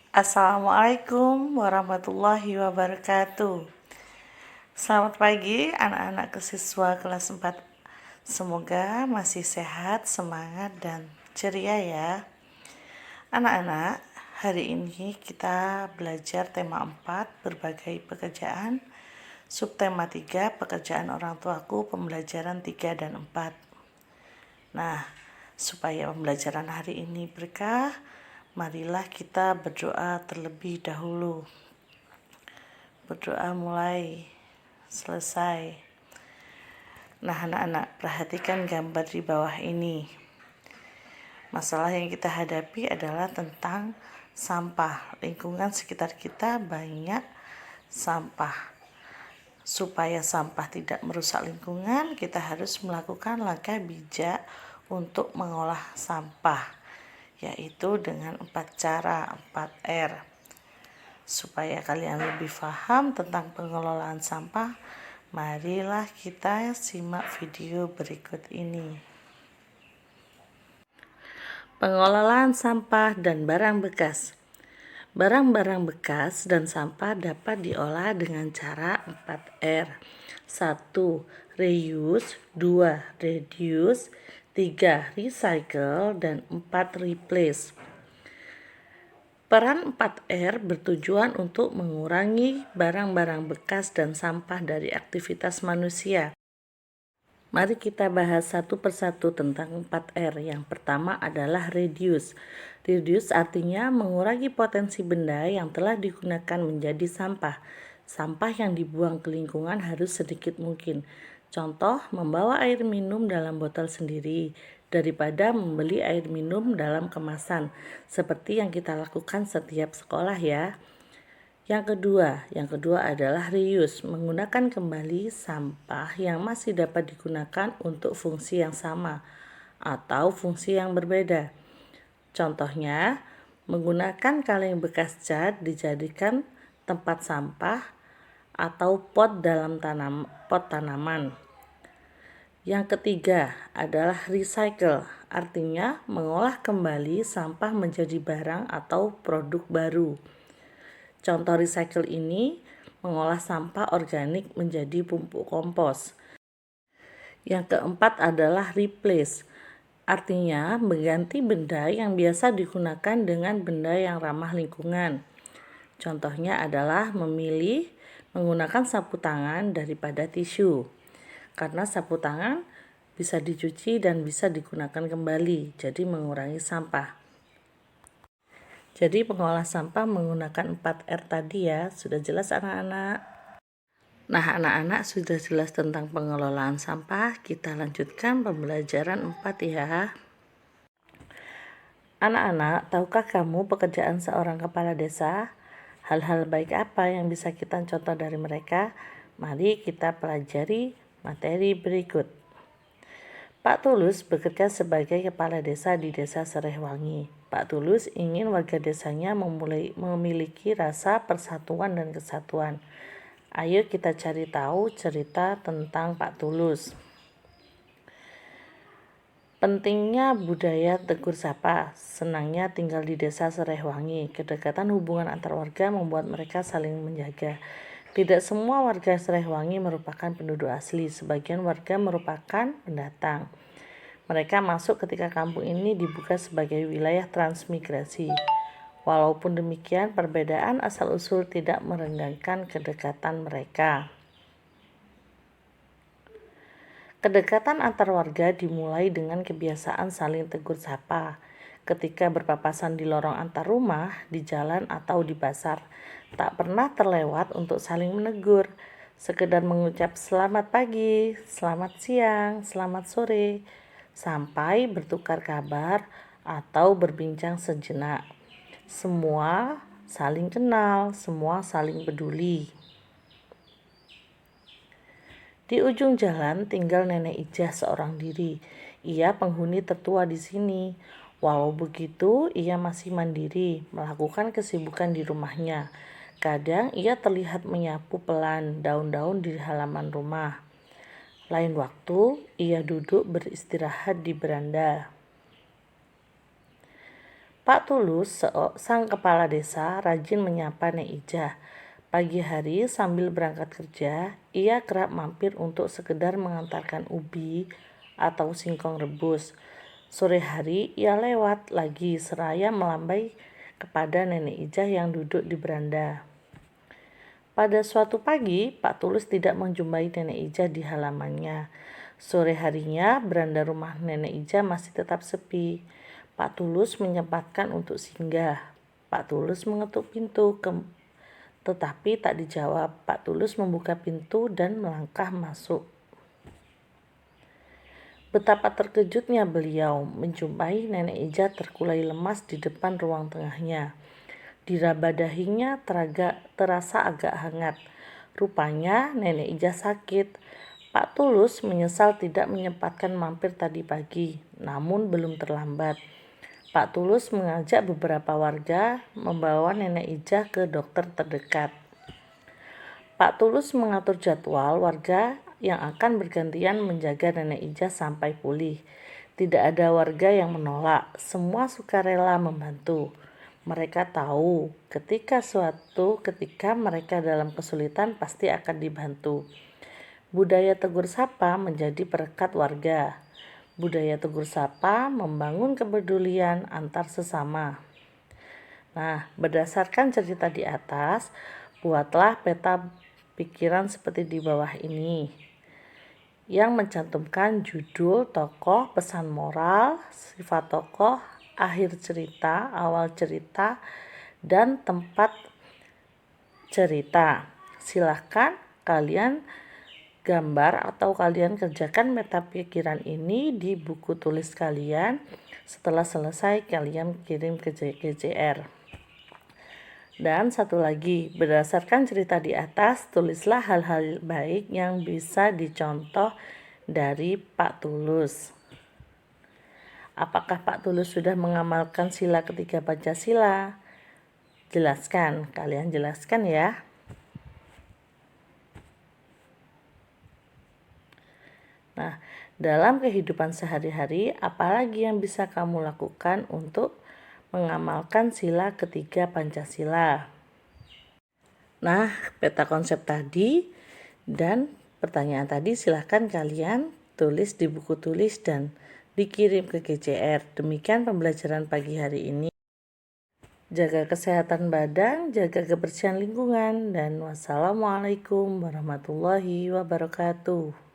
Assalamualaikum warahmatullahi wabarakatuh. Selamat pagi anak-anak siswa kelas 4. Semoga masih sehat, semangat, dan ceria ya. Anak-anak, hari ini kita belajar tema 4, berbagai pekerjaan. Subtema 3, pekerjaan orang tuaku, pembelajaran 3 dan 4. Nah, supaya pembelajaran hari ini berkah, marilah kita berdoa terlebih dahulu. Berdoa mulai selesai. Nah, anak-anak, perhatikan gambar di bawah ini. Masalah yang kita hadapi adalah tentang sampah. Lingkungan sekitar kita banyak sampah. Supaya sampah tidak merusak lingkungan, kita harus melakukan langkah bijak untuk mengolah sampah, yaitu dengan 4 cara, 4R. Supaya kalian lebih paham tentang pengelolaan sampah, marilah kita simak video berikut ini. Pengelolaan sampah dan barang bekas. Barang-barang bekas dan sampah dapat diolah dengan cara 4R. 1. Reuse, 2. Reduce, 3. Recycle, dan 4. Replace. Peran 4R bertujuan untuk mengurangi barang-barang bekas dan sampah dari aktivitas manusia. Mari kita bahas satu persatu tentang 4R. Yang pertama adalah reduce. Reduce artinya mengurangi potensi benda yang telah digunakan menjadi sampah. Sampah yang dibuang ke lingkungan harus sedikit mungkin. Contoh, membawa air minum dalam botol sendiri daripada membeli air minum dalam kemasan, seperti yang kita lakukan setiap sekolah ya. Yang kedua adalah reuse, menggunakan kembali sampah yang masih dapat digunakan untuk fungsi yang sama atau fungsi yang berbeda. Contohnya, menggunakan kaleng bekas cat dijadikan tempat sampah atau pot dalam pot tanaman. Yang ketiga adalah recycle, artinya mengolah kembali sampah menjadi barang atau produk baru. Contoh recycle ini mengolah sampah organik menjadi pupuk kompos. Yang keempat adalah replace, artinya mengganti benda yang biasa digunakan dengan benda yang ramah lingkungan. Contohnya adalah memilih menggunakan sapu tangan daripada tisu, karena sapu tangan bisa dicuci dan bisa digunakan kembali, jadi mengurangi sampah. Jadi pengolah sampah menggunakan 4R tadi ya, sudah jelas anak-anak? Nah, anak-anak sudah jelas tentang pengelolaan sampah, kita lanjutkan pembelajaran 4 ya. Anak-anak, tahukah kamu pekerjaan seorang kepala desa? Hal-hal baik apa yang bisa kita contoh dari mereka? Mari kita pelajari materi berikut. Pak Tulus bekerja sebagai kepala desa di desa Serehwangi. Pak Tulus ingin warga desanya memiliki rasa persatuan dan kesatuan. Ayo kita cari tahu cerita tentang Pak Tulus. Pentingnya budaya tegur sapa, senangnya tinggal di desa Serehwangi. Kedekatan hubungan antar warga membuat mereka saling menjaga. Tidak semua warga Serehwangi merupakan penduduk asli, sebagian warga merupakan pendatang. Mereka masuk ketika kampung ini dibuka sebagai wilayah transmigrasi. Walaupun demikian, perbedaan asal-usul tidak merendahkan kedekatan mereka. Kedekatan antar warga dimulai dengan kebiasaan saling tegur sapa. Ketika berpapasan di lorong antar rumah, di jalan atau di pasar, tak pernah terlewat untuk saling menegur. Sekedar mengucap selamat pagi, selamat siang, selamat sore, sampai bertukar kabar atau berbincang sejenak. Semua saling kenal, semua saling peduli. Di ujung jalan tinggal Nenek Ijah seorang diri. Ia penghuni tertua di sini. Walau begitu, ia masih mandiri, melakukan kesibukan di rumahnya. Kadang ia terlihat menyapu pelan daun-daun di halaman rumah. Lain waktu, ia duduk beristirahat di beranda. Pak Tulus, sang kepala desa, rajin menyapa Nek Ijah. Pagi hari sambil berangkat kerja, ia kerap mampir untuk sekedar mengantarkan ubi atau singkong rebus. Sore hari ia lewat lagi seraya melambai kepada Nenek Ijah yang duduk di beranda. Pada suatu pagi, Pak Tulus tidak menjumpai Nenek Ijah di halamannya. Sore harinya, beranda rumah Nenek Ijah masih tetap sepi. Pak Tulus menyempatkan untuk singgah. Pak Tulus mengetuk pintu, tetapi tak dijawab. Pak Tulus membuka pintu dan melangkah masuk. Betapa terkejutnya beliau menjumpai Nenek Ijah terkulai lemas di depan ruang tengahnya. Diraba dahinya terasa agak hangat. Rupanya Nenek Ijah sakit. Pak Tulus menyesal tidak menyempatkan mampir tadi pagi, namun belum terlambat. Pak Tulus mengajak beberapa warga membawa Nenek Ijah ke dokter terdekat. Pak Tulus mengatur jadwal warga yang akan bergantian menjaga Nenek Ijah sampai pulih. Tidak ada warga yang menolak, semua sukarela membantu. Mereka tahu ketika mereka dalam kesulitan pasti akan dibantu. Budaya tegur sapa menjadi perekat warga. Budaya tegur sapa membangun kepedulian antar sesama. Nah, berdasarkan cerita di atas, buatlah peta pikiran seperti di bawah ini, yang mencantumkan judul tokoh, pesan moral, sifat tokoh, akhir cerita, awal cerita, dan tempat cerita. Silahkan kalian gambar atau kalian kerjakan meta pikiran ini di buku tulis kalian. Setelah selesai kalian kirim ke KJR. Dan satu lagi, berdasarkan cerita di atas, tulislah hal-hal baik yang bisa dicontoh dari Pak Tulus. Apakah Pak Tulus sudah mengamalkan sila ketiga Pancasila? Kalian jelaskan ya. Nah, dalam kehidupan sehari-hari, apalagi yang bisa kamu lakukan untuk mengamalkan sila ketiga Pancasila? Nah, peta konsep tadi dan pertanyaan tadi silahkan kalian tulis di buku tulis dan dikirim ke KJR. Demikian pembelajaran pagi hari ini. Jaga kesehatan badan, jaga kebersihan lingkungan, dan wassalamualaikum warahmatullahi wabarakatuh.